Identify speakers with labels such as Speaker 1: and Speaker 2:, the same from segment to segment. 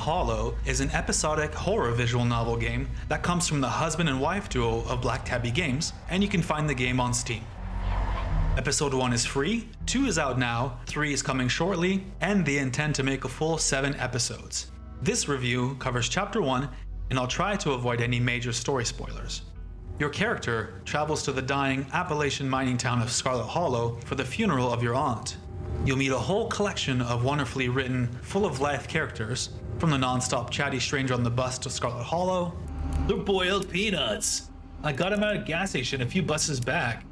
Speaker 1: Hollow is an episodic horror visual novel game that comes from the husband and wife duo of Black Tabby Games, and you can find the game on Steam. Episode 1 is free, 2 is out now, 3 is coming shortly, and they intend to make a full 7 episodes. This review covers Chapter 1, and I'll try to avoid any major story spoilers. Your character travels to the dying Appalachian mining town of Scarlet Hollow for the funeral of your aunt. You'll meet a whole collection of wonderfully written, full-of-life characters, from the non-stop chatty stranger on the bus to Scarlet Hollow.
Speaker 2: They're boiled peanuts. I got them at a gas station a few buses back.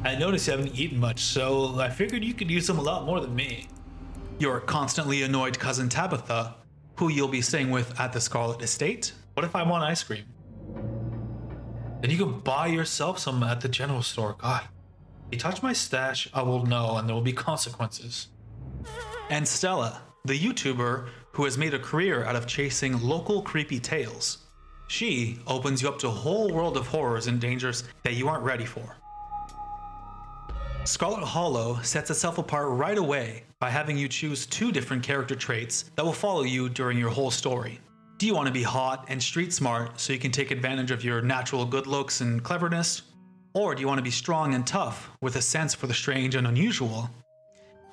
Speaker 2: I noticed you haven't eaten much, so I figured you could use them a lot more than me.
Speaker 1: Your constantly annoyed cousin Tabitha, who you'll be staying with at the Scarlet Estate.
Speaker 2: What if I want ice cream? Then you can buy yourself some at the general store. God. If you touch my stash, I will know, and there will be consequences.
Speaker 1: And Stella, the YouTuber who has made a career out of chasing local creepy tales. She opens you up to a whole world of horrors and dangers that you aren't ready for. Scarlet Hollow sets itself apart right away by having you choose 2 different character traits that will follow you during your whole story. Do you want to be hot and street smart so you can take advantage of your natural good looks and cleverness? Or do you want to be strong and tough with a sense for the strange and unusual?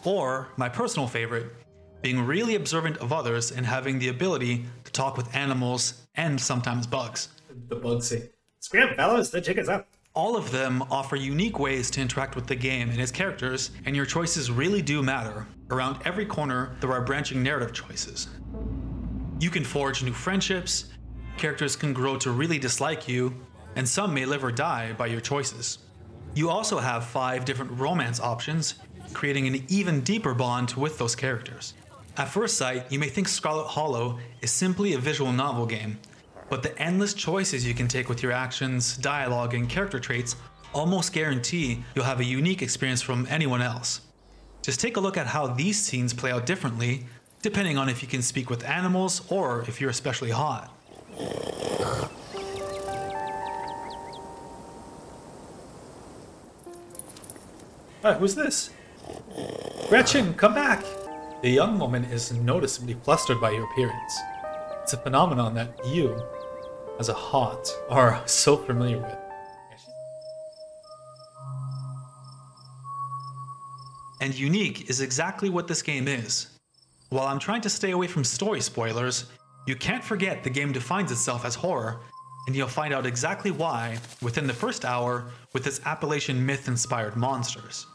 Speaker 1: Or, my personal favorite, being really observant of others and having the ability to talk with animals and sometimes bugs.
Speaker 2: The bugs say, "Scram, fellas, the chicken's up."
Speaker 1: All of them offer unique ways to interact with the game and its characters, and your choices really do matter. Around every corner, there are branching narrative choices. You can forge new friendships, characters can grow to really dislike you, and some may live or die by your choices. You also have 5 different romance options, creating an even deeper bond with those characters. At first sight, you may think Scarlet Hollow is simply a visual novel game, but the endless choices you can take with your actions, dialogue, and character traits almost guarantee you'll have a unique experience from anyone else. Just take a look at how these scenes play out differently, depending on if you can speak with animals or if you're especially hot.
Speaker 2: Hi, who's this? Gretchen, come back! The young woman is noticeably flustered by your appearance. It's a phenomenon that you, as a hot, are so familiar with.
Speaker 1: And unique is exactly what this game is. While I'm trying to stay away from story spoilers, you can't forget the game defines itself as horror, and you'll find out exactly why within the first hour with its Appalachian myth-inspired monsters.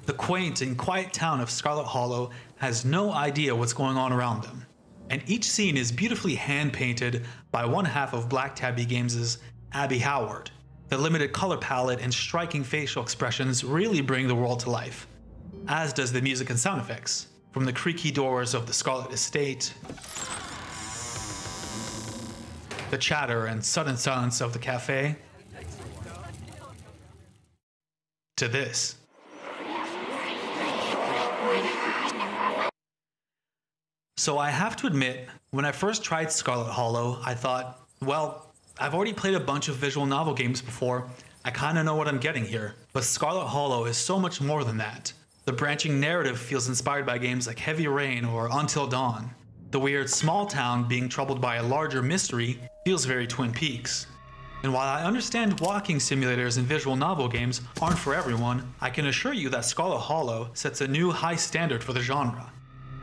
Speaker 1: The quaint and quiet town of Scarlet Hollow has no idea what's going on around them, and each scene is beautifully hand-painted by one half of Black Tabby Games' Abby Howard. The limited color palette and striking facial expressions really bring the world to life, as does the music and sound effects, from the creaky doors of the Scarlet Estate, the chatter and sudden silence of the cafe, to this. So I have to admit, when I first tried Scarlet Hollow, I thought, well, I've already played a bunch of visual novel games before, I kinda know what I'm getting here. But Scarlet Hollow is so much more than that. The branching narrative feels inspired by games like Heavy Rain or Until Dawn. The weird small town being troubled by a larger mystery feels very Twin Peaks. And while I understand walking simulators and visual novel games aren't for everyone, I can assure you that Scarlet Hollow sets a new high standard for the genre.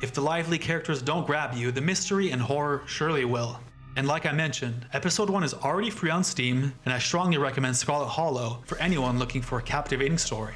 Speaker 1: If the lively characters don't grab you, the mystery and horror surely will. And like I mentioned, episode 1 is already free on Steam, and I strongly recommend Scarlet Hollow for anyone looking for a captivating story.